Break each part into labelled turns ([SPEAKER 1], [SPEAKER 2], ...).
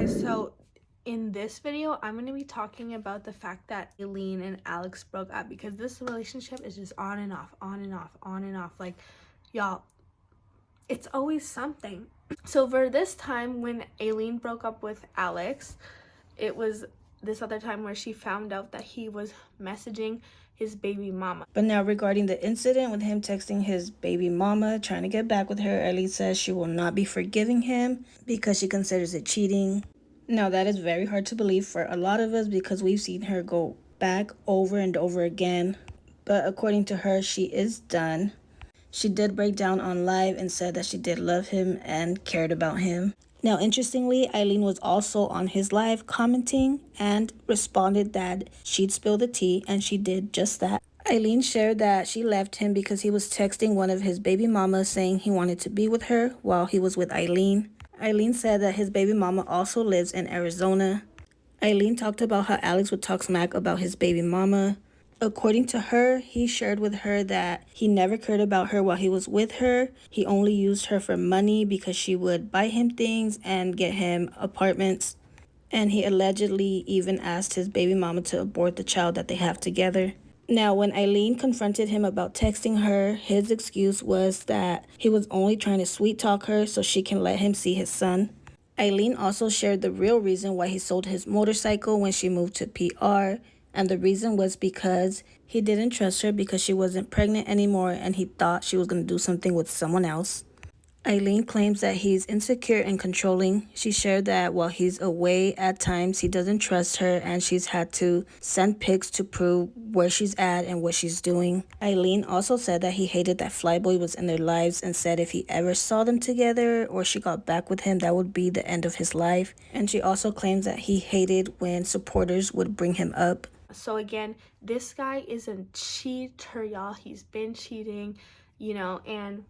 [SPEAKER 1] guys, so in this video I'm going to be talking about the fact that Aileen and Alex broke up, because this relationship is just on and off, on and off, on and off. Like, y'all, it's always something. So for this time when Aileen broke up with Alex, it was this other time where she found out that he was messaging his baby mama.
[SPEAKER 2] But now regarding the incident with him texting his baby mama, trying to get back with her, Ellie says she will not be forgiving him because she considers it cheating. Now that is very hard to believe for a lot of us because we've seen her go back over and over again. But according to her, she is done. She did break down on live and said that she did love him and cared about him. Now, interestingly, Aileen was also on his live commenting and responded that she'd spill the tea, and she did just that. Aileen shared that she left him because he was texting one of his baby mamas saying he wanted to be with her while he was with Aileen. Aileen said that his baby mama also lives in Arizona. Aileen talked about how Alex would talk smack about his baby mama. According to her, he shared with her that he never cared about her while he was with her. He only used her for money because she would buy him things and get him apartments. And he allegedly even asked his baby mama to abort the child that they have together. Now, when Aileen confronted him about texting her, his excuse was that he was only trying to sweet talk her so she can let him see his son. Aileen also shared the real reason why he sold his motorcycle when she moved to PR. And the reason was because he didn't trust her because she wasn't pregnant anymore and he thought she was going to do something with someone else. Aileen claims that he's insecure and controlling. She shared that while he's away at times, he doesn't trust her and she's had to send pics to prove where she's at and what she's doing. Aileen also said that he hated that Flyboy was in their lives and said if he ever saw them together or she got back with him, that would be the end of his life. And she also claims that he hated when supporters would bring him up.
[SPEAKER 1] So again, this guy is a cheater, y'all. He's been cheating, and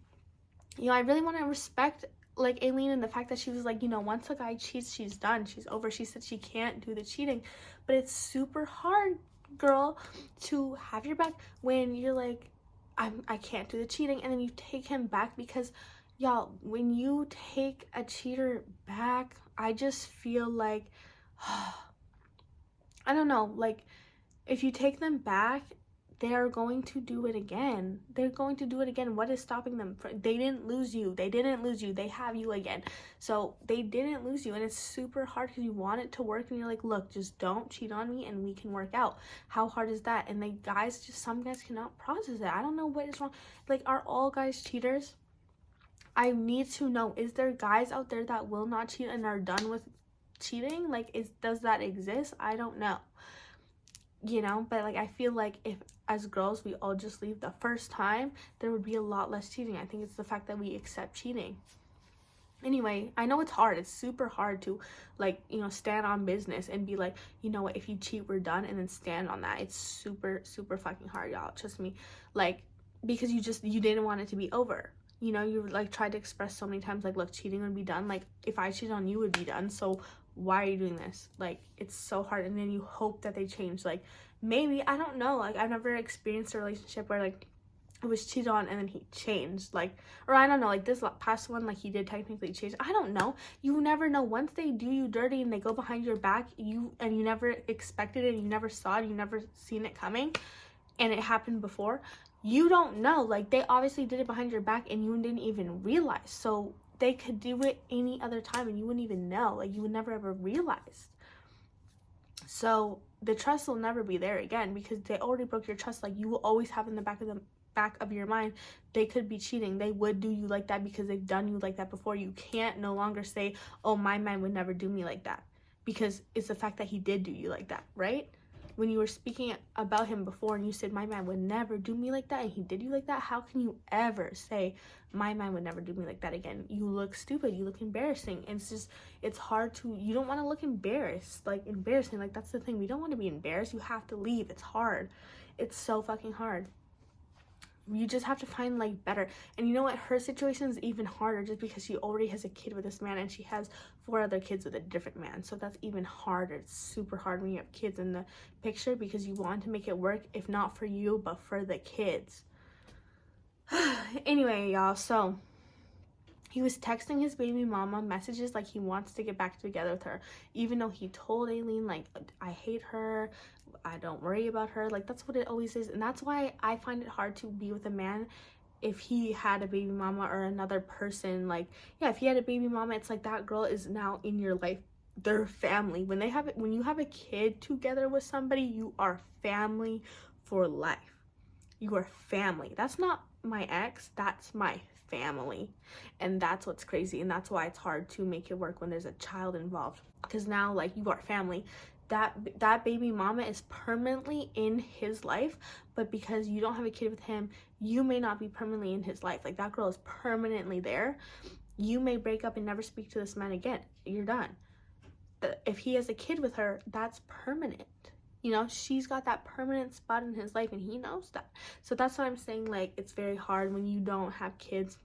[SPEAKER 1] I really want to respect like Aileen and the fact that she was like, once a guy cheats, she's done, she's over. She said she can't do the cheating, but it's super hard, girl, to have your back when you're like, I can't do the cheating, and then you take him back. Because y'all, when you take a cheater back, I just feel like I don't know, like, if you take them back, they are going to do it again. They're going to do it again. What is stopping them? They didn't lose you. They didn't lose you. They have you again. So they didn't lose you. And it's super hard because you want it to work. And you're like, look, just don't cheat on me and we can work out. How hard is that? And some guys cannot process it. I don't know what is wrong. Like, are all guys cheaters? I need to know, is there guys out there that will not cheat and are done with cheating? Like, does that exist? I don't know. But like, I feel like if as girls we all just leave the first time, there would be a lot less cheating. I think it's the fact that we accept cheating. Anyway, I know it's hard. It's super hard to like, stand on business and be like, you know what, if you cheat, we're done, and then stand on that. It's super, super fucking hard, y'all. Trust me. Like, because you didn't want it to be over. You like tried to express so many times like, look, cheating would be done. Like, if I cheated on you, it would be done. So why are you doing this? Like, it's so hard. And then you hope that they change. Like, maybe, I don't know, like, I've never experienced a relationship where like I was cheated on and then he changed, like, or I don't know, like this past one, like he did technically change. I don't know. You never know. Once they do you dirty and they go behind your back, you never expected it, you never saw it, you never seen it coming, and it happened before, you don't know. Like, they obviously did it behind your back and you didn't even realize. So they could do it any other time and you wouldn't even know. Like, you would never ever realize. So the trust will never be there again because they already broke your trust. Like, you will always have in the back of your mind, they could be cheating. They would do you like that because they've done you like that before. You can't no longer say, oh, my man would never do me like that, because it's the fact that he did do you like that, right? When you were speaking about him before and you said, my man would never do me like that, and he did you like that, how can you ever say, my man would never do me like that again? You look stupid. You look embarrassing. And it's hard to, you don't want to look embarrassed, like embarrassing. Like, that's the thing. We don't want to be embarrassed. You have to leave. It's hard. It's so fucking hard. You just have to find like better. And you know what, her situation is even harder just because she already has a kid with this man and she has 4 other kids with a different man. So that's even harder. It's super hard when you have kids in the picture because you want to make it work, if not for you but for the kids. Anyway, y'all, so He was texting his baby mama messages like he wants to get back together with her, even though he told Aileen, like, I hate her, I don't worry about her. Like, that's what it always is. And that's why I find it hard to be with a man if he had a baby mama or another person. Like, yeah, if he had a baby mama, it's like that girl is now in your life. They're family. When you have a kid together with somebody, you are family for life. You are family. That's not my ex, that's my family. And that's what's crazy, and that's why it's hard to make it work when there's a child involved, because now, like, you are family. That baby mama is permanently in his life, but because you don't have a kid with him, you may not be permanently in his life. Like, that girl is permanently there. You may break up and never speak to this man again. You're done. If he has a kid with her, that's permanent. You know, she's got that permanent spot in his life, and he knows that. So that's what I'm saying. Like, it's very hard when you don't have kids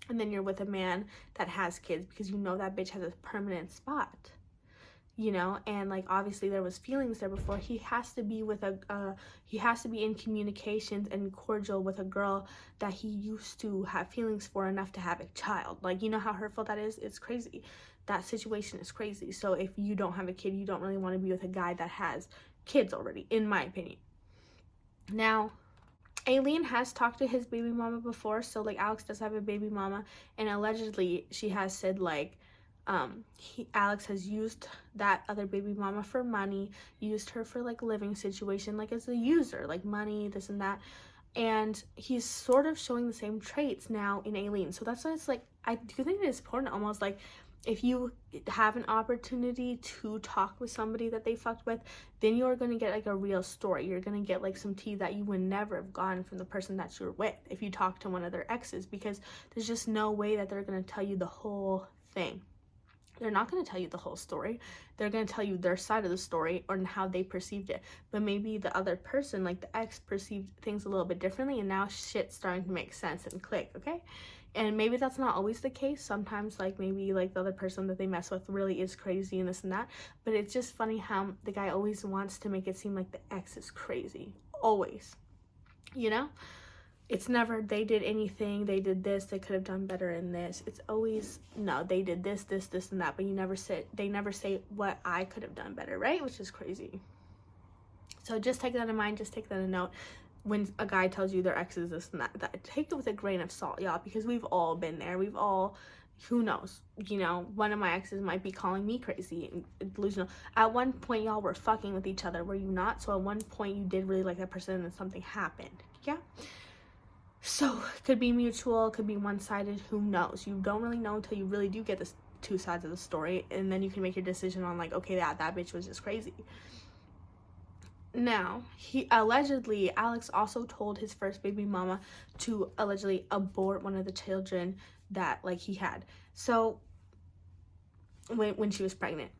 [SPEAKER 1] and then you're with a man that has kids, because you know that bitch has a permanent spot, you know. And like, obviously there was feelings there before. He has to be with he has to be in communications and cordial with a girl that he used to have feelings for enough to have a child. Like, you know how hurtful that is? It's crazy. That situation is crazy. So if you don't have a kid, you don't really want to be with a guy that has kids already, in my opinion. Now, Aileen has talked to his baby mama before, so like, Alex does have a baby mama, and allegedly she has said, like, Alex has used that other baby mama for money, used her for like living situation, like as a user, like money, this and that. And he's sort of showing the same traits now in Aileen. So that's why it's like, I do think it is important, almost like, if you have an opportunity to talk with somebody that they fucked with, then you're going to get like a real story. You're going to get like some tea that you would never have gotten from the person that you're with if you talk to one of their exes, because there's just no way that they're going to tell you the whole thing. They're not going to tell you the whole story. They're going to tell you their side of the story or how they perceived it. But maybe the other person, like the ex, perceived things a little bit differently, and now shit's starting to make sense and click, okay? And maybe that's not always the case. Sometimes, like, maybe like the other person that they mess with really is crazy and this and that. But it's just funny how the guy always wants to make it seem like the ex is crazy. Always. You know? It's never, they did anything, they did this, they could have done better in this. It's always, no, they did this, and that. But they never say what I could have done better, right? Which is crazy. So just take that in mind. Just take that in note. When a guy tells you their ex is this and that, take it with a grain of salt, y'all, because we've all been there. We've all, who knows, you know, one of my exes might be calling me crazy and delusional. At one point, y'all were fucking with each other, were you not? So at one point, you did really like that person, and then something happened, yeah? So, could be mutual, could be one-sided, who knows? You don't really know until you really do get the two sides of the story, and then you can make your decision on, like, okay, that bitch was just crazy. Now, Alex also told his first baby mama to allegedly abort one of the children that, like, he had. So, when she was pregnant.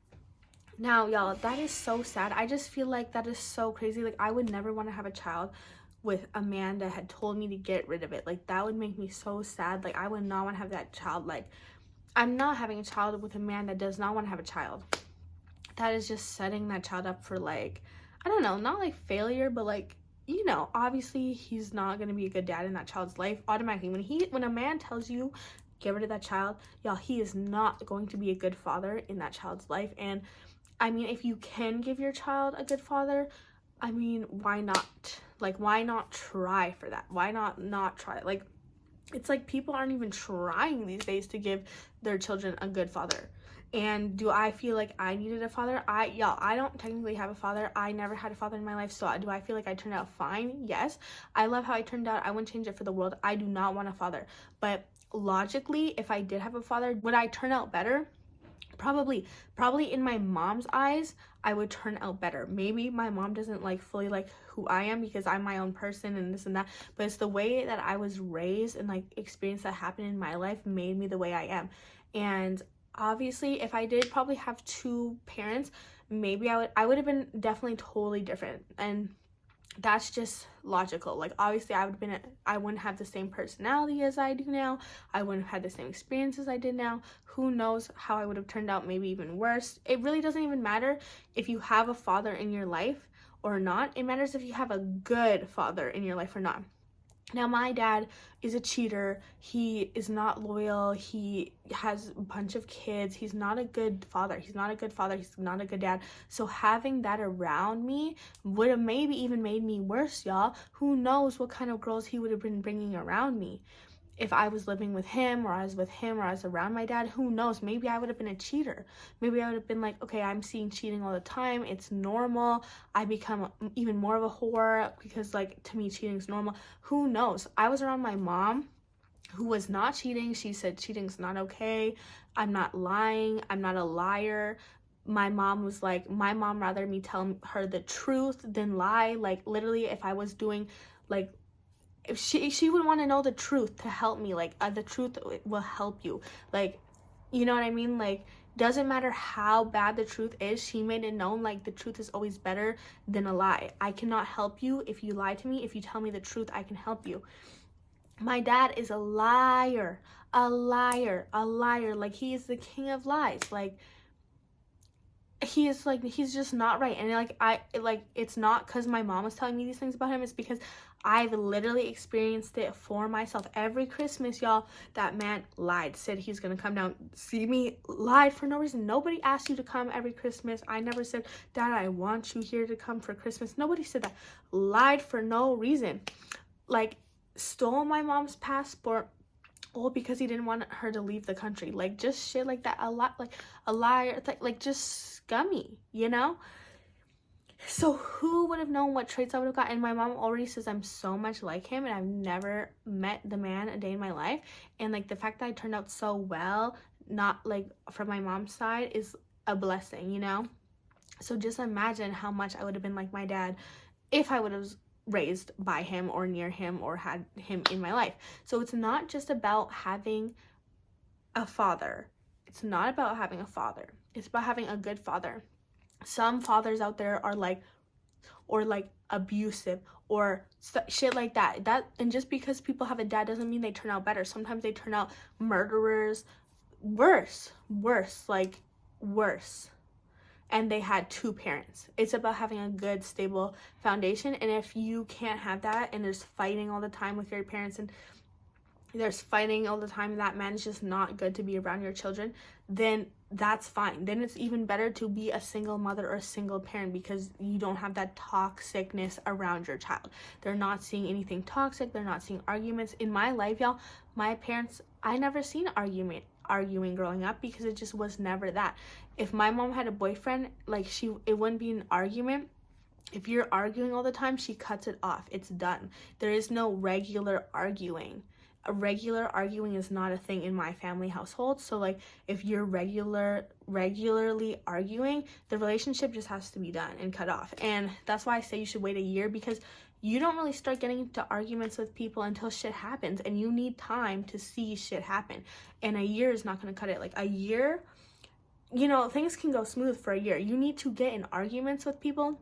[SPEAKER 1] Now, y'all, that is so sad. I just feel like that is so crazy. Like, I would never want to have a child with a man that had told me to get rid of it. Like, that would make me so sad. Like, I would not want to have that child. Like, I'm not having a child with a man that does not want to have a child. That is just setting that child up for, like, I don't know, not like failure, but like, you know, obviously he's not going to be a good dad in that child's life automatically. When a man tells you get rid of that child, y'all, he is not going to be a good father in that child's life. And I mean, if you can give your child a good father, I mean, why not? Like, why not try for that? Why not try? Like, it's like people aren't even trying these days to give their children a good father. And do I feel like I needed a father? I don't technically have a father. I never had a father in my life. So do I feel like I turned out fine? Yes. I love how I turned out. I wouldn't change it for the world. I do not want a father. But logically, if I did have a father, would I turn out better? Probably in my mom's eyes, I would turn out better. Maybe my mom doesn't like fully like who I am because I'm my own person and this and that. But it's the way that I was raised and like experience that happened in my life made me the way I am. And obviously, if I did probably have two parents, maybe I would have been definitely totally different. And that's just logical. Like, obviously I wouldn't have the same personality as I do now. I wouldn't have had the same experiences I did now. Who knows how I would have turned out, maybe even worse. It really doesn't even matter if you have a father in your life or not. It matters if you have a good father in your life or not. Now, my dad is a cheater. He is not loyal. He has a bunch of kids. He's not a good father. He's not a good father. He's not a good dad. So having that around me would have maybe even made me worse, y'all. Who knows what kind of girls he would have been bringing around me. If I was living with him, or I was with him, or I was around my dad, who knows? Maybe I would have been a cheater. Maybe I would have been like, okay, I'm seeing cheating all the time. It's normal. I become even more of a whore because, like, to me, cheating is normal. Who knows? I was around my mom, who was not cheating. She said cheating's not okay. I'm not lying. I'm not a liar. My mom was like, my mom rather me tell her the truth than lie. Like, literally, if I was doing, like, if she would want to know the truth to help me. Like, the truth will help you. Like, you know what I mean? Like, doesn't matter how bad the truth is, she made it known, like, the truth is always better than a lie. I cannot help you if you lie to me. If you tell me the truth, I can help you. My dad is a liar, a liar, a liar. Like, he is the king of lies. Like, he is, like, he's just not right. And it's not because my mom was telling me these things about him. It's because I've literally experienced it for myself. Every Christmas, y'all, that man lied, said he's gonna come down, see me, lied for no reason. Nobody asked you to come every Christmas. I never said, Dad, I want you here to come for Christmas. Nobody said that. Lied for no reason. Like, stole my mom's passport, all because he didn't want her to leave the country. Like, just shit like that. A lot, like, a liar, like just scummy, you know? So who would have known what traits I would have got? And my mom already says I'm so much like him, and I've never met the man a day in my life. And, like, the fact that I turned out so well, not, like, from my mom's side, is a blessing, you know? So just imagine how much I would have been like my dad if I would have raised by him or near him or had him in my life. So it's not just about having a father. It's not about having a father. It's about having a good father. Some fathers out there are like, or like abusive or shit like that. And just because people have a dad doesn't mean they turn out better. Sometimes they turn out murderers, worse, like worse. And they had two parents. It's about having a good, stable foundation. And if you can't have that, and there's fighting all the time with your parents, and there's fighting all the time, that man is just not good to be around your children, then that's fine. Then it's even better to be a single mother or a single parent, because you don't have that toxicness around your child. They're not seeing anything toxic. They're not seeing arguments. In my life, y'all, my parents, I never seen arguing growing up, because it just was never that. If my mom had a boyfriend, like, it wouldn't be an argument. If you're arguing all the time, she cuts it off. It's done. There is no regular arguing. A regular arguing is not a thing in my family household. So, like, if you're regularly arguing, the relationship just has to be done and cut off. And that's why I say you should wait a year, because you don't really start getting into arguments with people until shit happens, and you need time to see shit happen. And a year is not going to cut it. Like, a year, you know, things can go smooth for a year. You need to get in arguments with people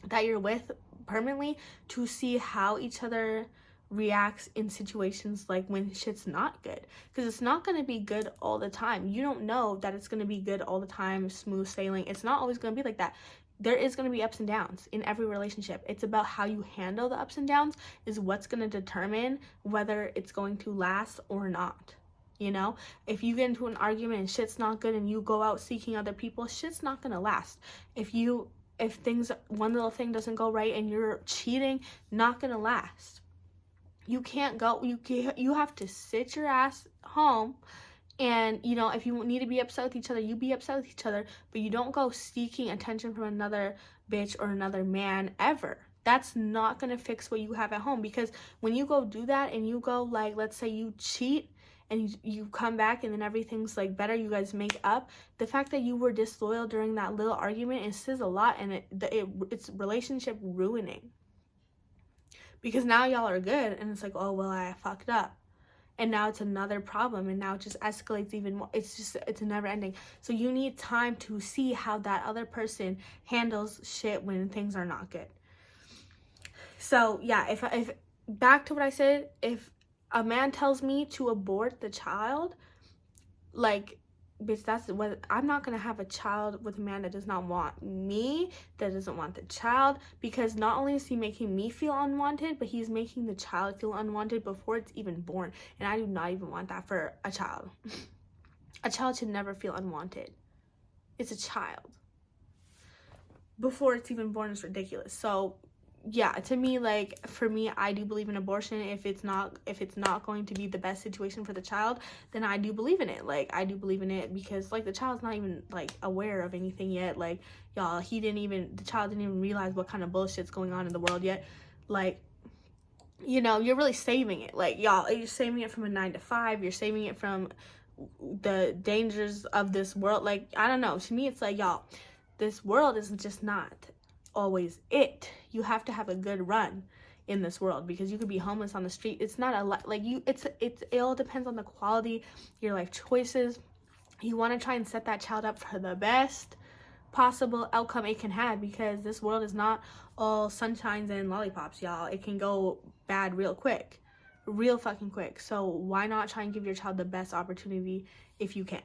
[SPEAKER 1] that you're with permanently to see how each other reacts in situations like when shit's not good, because it's not going to be good all the time. You don't know that it's going to be good all the time, smooth sailing. It's not always going to be like that. There is going to be ups and downs in every relationship. It's about how you handle the ups and downs is what's going to determine whether it's going to last or not. You know, if you get into an argument and shit's not good and you go out seeking other people, shit's not going to last. If one little thing doesn't go right and you're cheating, not going to last. You can't go, you have to sit your ass home, and, you know, if you need to be upset with each other, you be upset with each other, but you don't go seeking attention from another bitch or another man ever. That's not going to fix what you have at home, because when you go do that and you go, like, let's say you cheat and you come back and then everything's, like, better, you guys make up, the fact that you were disloyal during that little argument, it says a lot, and it's relationship ruining. Because now y'all are good, and it's like, oh, well, I fucked up. And now it's another problem, and now it just escalates even more. It's never ending. So you need time to see how that other person handles shit when things are not good. So, yeah, if back to what I said, if a man tells me to abort the child, like, bitch, that's what, I'm not gonna have a child with a man that does not want me, that doesn't want the child, because not only is he making me feel unwanted, but he's making the child feel unwanted before it's even born, and I do not even want that for a child. A child should never feel unwanted. It's a child. Before it's even born is ridiculous. So yeah, to me, like, for me, I do believe in abortion. If it's not going to be the best situation for the child, then I do believe in it. Like, I do believe in it because, like, the child's not even, like, aware of anything yet. Like, y'all, the child didn't even realize what kind of bullshit's going on in the world yet. Like, you know, you're really saving it. Like, y'all, you're saving it from a 9 to 5. You're saving it from the dangers of this world. Like, I don't know. To me, it's like, y'all, this world is just not always it. You have to have a good run in this world, because you could be homeless on the street. It's not a lot, like, you, it all depends on the quality, your life choices. You want to try and set that child up for the best possible outcome it can have, because this world is not all sunshines and lollipops, y'all. It can go bad real quick, real fucking quick. So why not try and give your child the best opportunity if you can?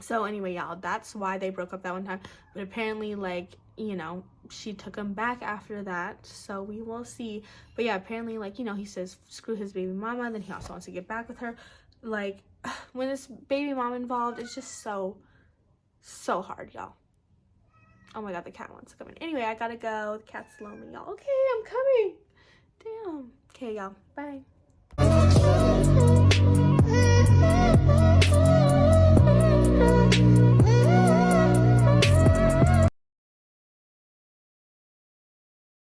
[SPEAKER 1] So anyway, y'all, that's why they broke up that one time. But apparently, like, you know, she took him back after that, so we will see. But yeah, apparently, like, you know, he says screw his baby mama, then he also wants to get back with her. Like, when this baby mom involved, it's just so hard, y'all. Oh my god, the cat wants to come in. Anyway, I gotta go. The cat's lonely, y'all. Okay, I'm coming. Damn. Okay, y'all. Bye.